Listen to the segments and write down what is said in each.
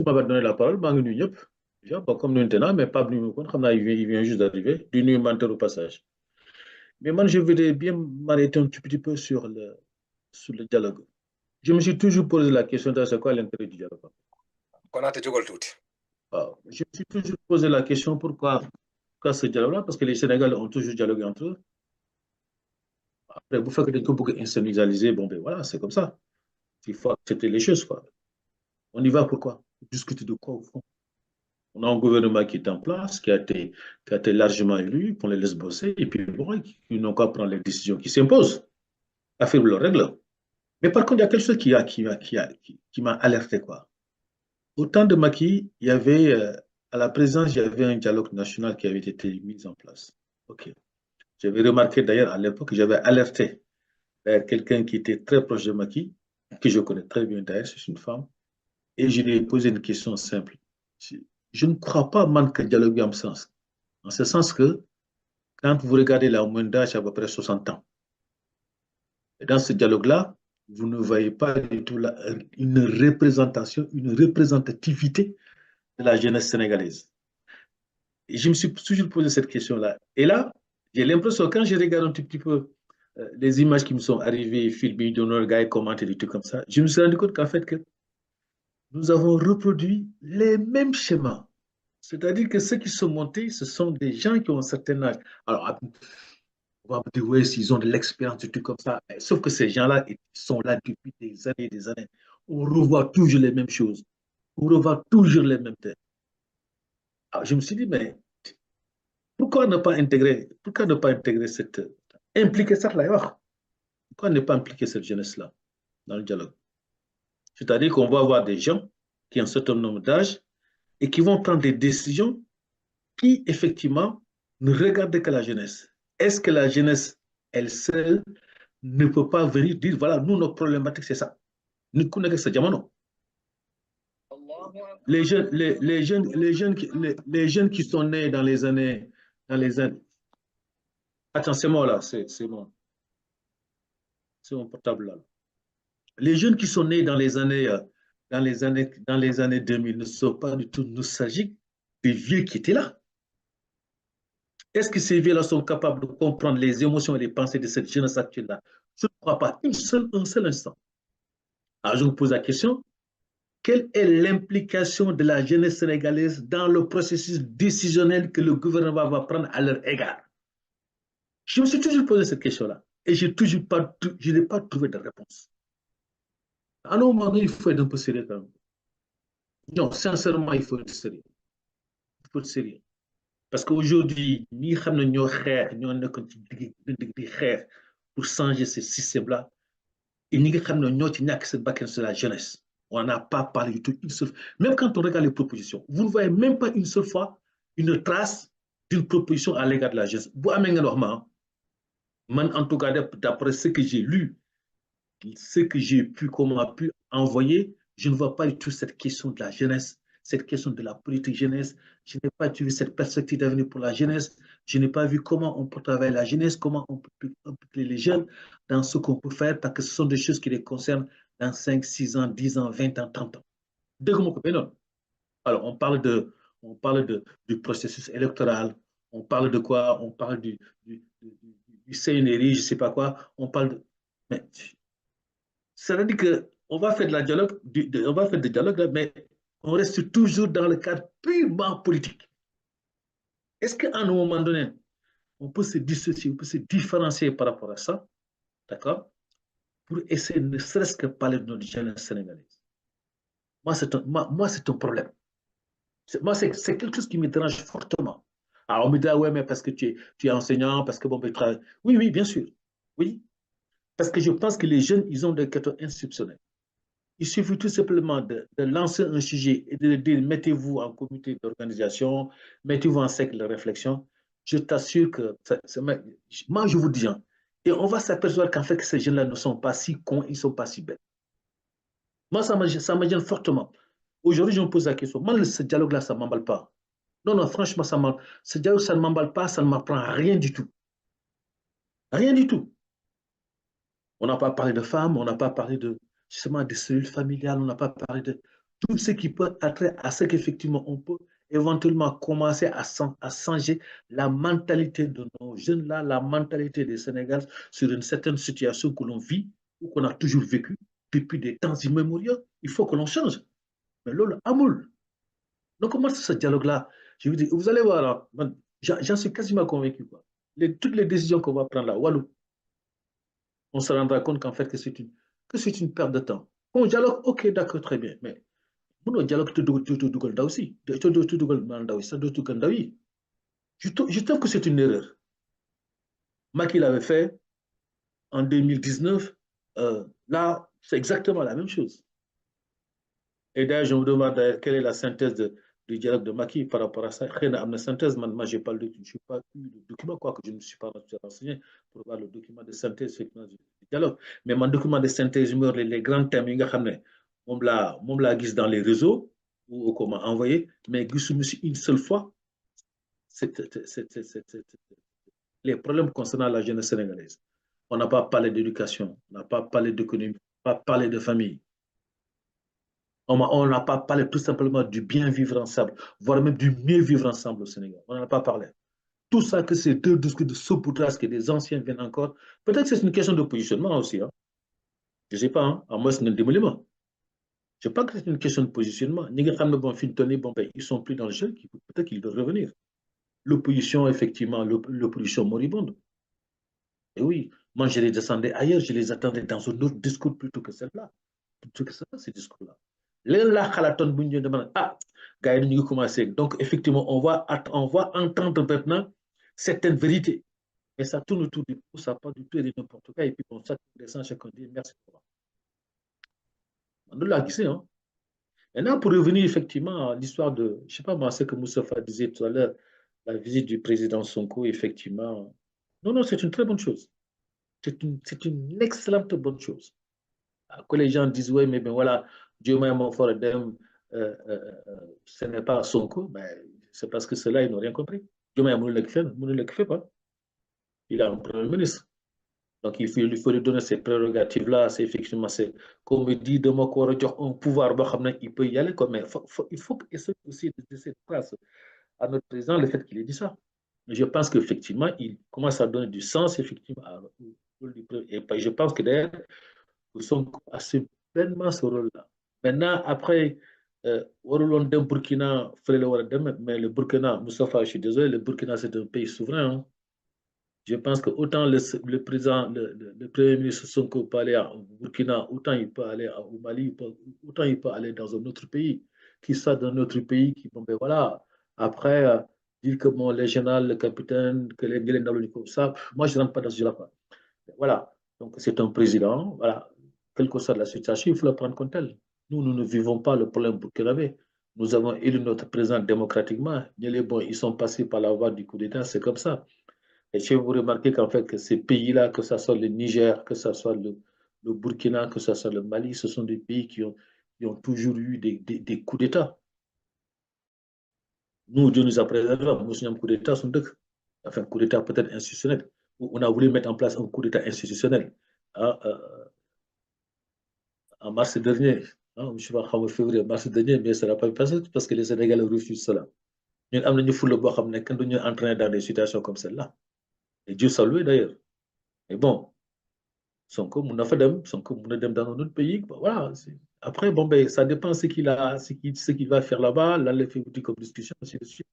Tu m'avais donné la parole, maa ngi nuyu ñëpp. Déjà, bon, comme nous maintenant, mais pas venu kon, xam naa, il vient juste d'arriver, du nuyu menteur au passage. Mais moi, je voudrais bien m'arrêter un tout petit peu sur le dialogue. Je me suis toujours posé la question de c'est quoi l'intérêt du dialogue. Konaté jógal tuuti. Je me suis toujours posé la question pourquoi ce dialogue-là, parce que les Sénégalais ont toujours dialogué entre eux. Après, vous faites que des trucs pour institutionnaliser, bon, ben voilà, c'est comme ça. Il faut accepter les choses, quoi. On y va pourquoi? Discuter de quoi au fond? On a un gouvernement qui est en place, qui a été largement élu, qu'on les laisse bosser, et puis bon, ils n'ont qu'à prendre les décisions qui s'imposent, à faire leurs règles. Mais par contre, il y a quelque chose qui m'a alerté, quoi. Au temps de Macky, il y avait, à la présidence, il y avait un dialogue national qui avait été mis en place. OK. J'avais remarqué d'ailleurs à l'époque, j'avais alerté quelqu'un qui était très proche de Macky, que je connais très bien d'ailleurs, c'est une femme, et je lui ai posé une question simple. Je, je ne crois pas, man, que le dialogue ait un sens. En ce sens que, quand vous regardez la moyenne d'âge, à peu près 60 ans, et dans ce dialogue-là, vous ne voyez pas du tout une représentation, une représentativité de la jeunesse sénégalaise. Et je me suis toujours posé cette question-là. Et là, j'ai l'impression, quand je regarde un tout petit peu les images qui me sont arrivées, filmées, d'honneur, gars, commenter des trucs comme ça, je me suis rendu compte qu'en fait, que nous avons reproduit les mêmes schémas. C'est-à-dire que ceux qui sont montés, ce sont des gens qui ont un certain âge. Alors, on va me dire, oui, s'ils ont de l'expérience, des trucs comme ça. Sauf que ces gens-là, ils sont là depuis des années et des années. On revoit toujours les mêmes choses. On revoit toujours les mêmes thèmes. Alors, je me suis dit, mais pourquoi ne pas intégrer impliquer ça là. Pourquoi ne pas impliquer cette jeunesse-là dans le dialogue? C'est-à-dire qu'on va avoir des gens qui ont un certain nombre d'âge et qui vont prendre des décisions qui, effectivement, ne regardent que la jeunesse. Est-ce que la jeunesse, elle seule, ne peut pas venir dire, voilà, nous, notre problématique, c'est ça. Nous connaissons ce diamant. Les jeunes qui sont nés dans les années. Attends, c'est moi là, c'est mon portable là. Les jeunes qui sont nés dans les années 2000 ne sont pas du tout nostalgiques des vieux qui étaient là. Est-ce que ces vieux-là sont capables de comprendre les émotions et les pensées de cette jeunesse actuelle-là? Je ne crois pas un seul instant. Alors je vous pose la question, quelle est l'implication de la jeunesse sénégalaise dans le processus décisionnel que le gouvernement va prendre à leur égard? Je me suis toujours posé cette question-là et je n'ai pas trouvé de réponse. À un moment donné, il faut être un peu sérieux quand même. Non, sincèrement, il faut être sérieux. Il faut être sérieux. Parce qu'aujourd'hui, nous sommes pour changer ce système-là. Et nous sommes sur la jeunesse. On n'a pas parlé du tout une seule fois. Même quand on regarde les propositions, vous ne voyez même pas une seule fois une trace d'une proposition à l'égard de la jeunesse. En tout cas, d'après ce que j'ai lu, ce que j'ai pu envoyer, je ne vois pas du tout cette question de la jeunesse, cette question de la politique jeunesse. Je n'ai pas vu cette perspective d'avenir pour la jeunesse. Je n'ai pas vu comment on peut travailler la jeunesse, comment on peut impliquer les jeunes dans ce qu'on peut faire, parce que ce sont des choses qui les concernent dans 5, 6 ans, 10 ans, 20 ans, 30 ans. Alors, du processus électoral, on parle de quoi? On parle du CNRI, je ne sais pas quoi. On parle de. Mais ça veut dire qu'on va faire de la dialogue, on va faire des dialogues, mais on reste toujours dans le cadre purement politique. Est-ce qu'à un moment donné, on peut se dissocier, on peut se différencier par rapport à ça, d'accord, pour essayer ne serait-ce que parler de notre jeunesse sénégalaise? Moi, c'est un problème. Moi, c'est quelque chose qui me dérange fortement. Alors, on me dit, ah ouais, mais parce que tu es enseignant, parce que bon, ben, oui, oui, bien sûr. Oui, parce que je pense que les jeunes, ils ont des quêtes institutionnels. Il suffit tout simplement de lancer un sujet et de dire mettez-vous en comité d'organisation, mettez-vous en cercle de réflexion. Je t'assure que moi, je vous dis, hein, et on va s'apercevoir qu'en fait, que ces jeunes-là ne sont pas si cons, ils ne sont pas si bêtes. Moi, ça me gêne fortement. Aujourd'hui, je me pose la question. Moi, ce dialogue-là, ça ne m'emballe pas. Non, non, franchement, ce dialogue, ça ne m'emballe pas, ça ne m'apprend rien du tout. Rien du tout. On n'a pas parlé de femmes, on n'a pas parlé justement des cellules familiales, on n'a pas parlé de. tout ce qui peut être à ce qu'effectivement on peut éventuellement commencer à changer la mentalité de nos jeunes là, la mentalité des Sénégalais sur une certaine situation que l'on vit ou qu'on a toujours vécu depuis des temps immémoriaux. Il faut que l'on change. Mais là, Amoul, donc comment ce dialogue-là? Je vous dis, vous allez voir, hein, j'en suis quasiment convaincu. Quoi. Toutes les décisions qu'on va prendre là, Walou, on se rendra compte qu'en fait, que c'est une perte de temps. Bon, dialogue, ok, d'accord, très bien. Mais mon dialogue, tu dois aussi. Tu dois ça doit tout je trouve que c'est une erreur. Macky l'avait fait en 2019. Là, c'est exactement la même chose. Et d'ailleurs, je me demande quelle est la synthèse du dialogue de Macky par rapport à ça. Rien n'a synthèse. Moi, je n'ai pas, pas eu le document, quoi que je ne me suis pas renseigné pour voir le document de synthèse du dialogue. Mais mon document de synthèse, les grands thèmes, on l'a guise dans les réseaux ou comment envoyé, mais une seule fois, les problèmes concernant la jeunesse sénégalaise. On n'a pas parlé d'éducation, on n'a pas parlé d'économie, on n'a pas parlé de famille. On n'a pas parlé tout simplement du bien vivre ensemble, voire même du mieux vivre ensemble au Sénégal. On n'en a pas parlé. Tout ça, que ces deux discours de saupoudrage que des anciens viennent encore. Peut-être que c'est une question de positionnement aussi. Hein. Je ne sais pas, hein. À moi, c'est un démoliment. Je pense que c'est une question de positionnement. Ils sont plus dans le jeu, peut-être qu'ils doivent revenir. L'opposition, effectivement, l'opposition moribonde. Et oui, moi, je les descendais ailleurs, je les attendais dans un autre discours plutôt que celle-là. Plutôt que ça, ces discours-là. Ah, commencé. Donc, effectivement, on va entendre maintenant certaines vérités. Et ça tourne autour du pot, ça part du tout et de n'importe quoi. Et puis, on ça descend, chacun dit merci. On nous l'a dit, hein. Maintenant, pour revenir effectivement à l'histoire de, je ne sais pas moi, ce que Moustapha disait tout à l'heure, la visite du président Sonko, effectivement. Non, non, c'est une très bonne chose. C'est une excellente bonne chose. Que les gens disent, oui, mais ben voilà, Dieu m'a mon fort ce n'est pas Sonko, ben, c'est parce que ceux-là, ils n'ont rien compris. Dieu m'a ne le fait pas. Il a un premier ministre. Donc, il faut lui donner ces prérogatives-là. C'est effectivement, c'est comme il dit de moi un pouvoir, il peut y aller. Mais il faut essayer aussi de laisser trace à notre président le fait qu'il ait dit ça. Je pense qu'effectivement, il commence à donner du sens, effectivement, et je pense que d'ailleurs, nous sommes assez pleinement ce rôle-là. Maintenant, après, Burkina, mais le Burkina, Moustapha, je suis désolé, le Burkina, c'est un pays souverain. Hein. Je pense que autant le président, le premier ministre Sonko peut aller au Burkina, autant il peut aller au Mali, autant il peut aller dans un autre pays, qui soit dans notre pays, qui, bon, ben voilà, après, dire que bon, les généraux, le capitaine, que les Guélènes comme ça, moi, je ne rentre pas dans ce jeu-là. Voilà, donc c'est un président, voilà, quelle que soit la situation, il faut le prendre comme tel. Nous ne vivons pas le problème burkinabé. Nous avons élu notre président démocratiquement. Ils sont passés par la voie du coup d'État, c'est comme ça. Et si vous remarquez qu'en fait, que ces pays-là, que ce soit le Niger, que ce soit le Burkina, que ce soit le Mali, ce sont des pays qui ont toujours eu des coups d'État. Nous, Dieu nous a préservés, nous sommes un coup d'État, enfin, un coup d'État peut-être institutionnel. On a voulu mettre en place un coup d'État institutionnel hein, en mars dernier. Hein, je ne sais pas, en février, mars dernier, mais ça n'a pas passé parce que les Sénégalais refusent cela. Nous avons une foule de bois, quand nous entraînés dans des situations comme celle-là. Et Dieu salue d'ailleurs. Mais bon, Sonko mun na fa dem Sonko mun na dem dans un autre pays voilà après bon ben ça dépend ce qu'il va faire là-bas là les fait comme discussion ainsi de suite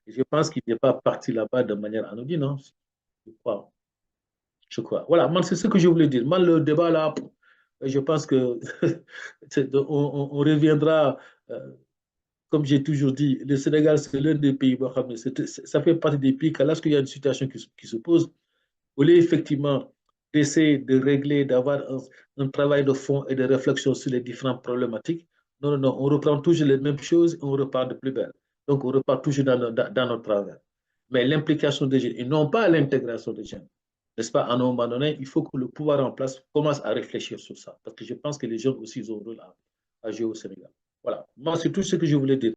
et je pense qu'il n'est pas parti là-bas de manière anodine non je crois voilà moi c'est ce que je voulais dire moi le débat là je pense que on reviendra comme j'ai toujours dit le Sénégal c'est l'un des pays ça fait partie des pays quand lorsqu'il y a une situation qui se pose au lieu effectivement d'essayer de régler, d'avoir un travail de fond et de réflexion sur les différentes problématiques, non, non, non, on reprend toujours les mêmes choses et on repart de plus belle. Donc, on repart toujours dans notre travers. Mais l'implication des jeunes, et non pas l'intégration des jeunes, n'est-ce pas, à un moment donné, il faut que le pouvoir en place commence à réfléchir sur ça. Parce que je pense que les jeunes aussi, ils ont un rôle à jouer au Sénégal. Voilà. Moi, c'est tout ce que je voulais dire.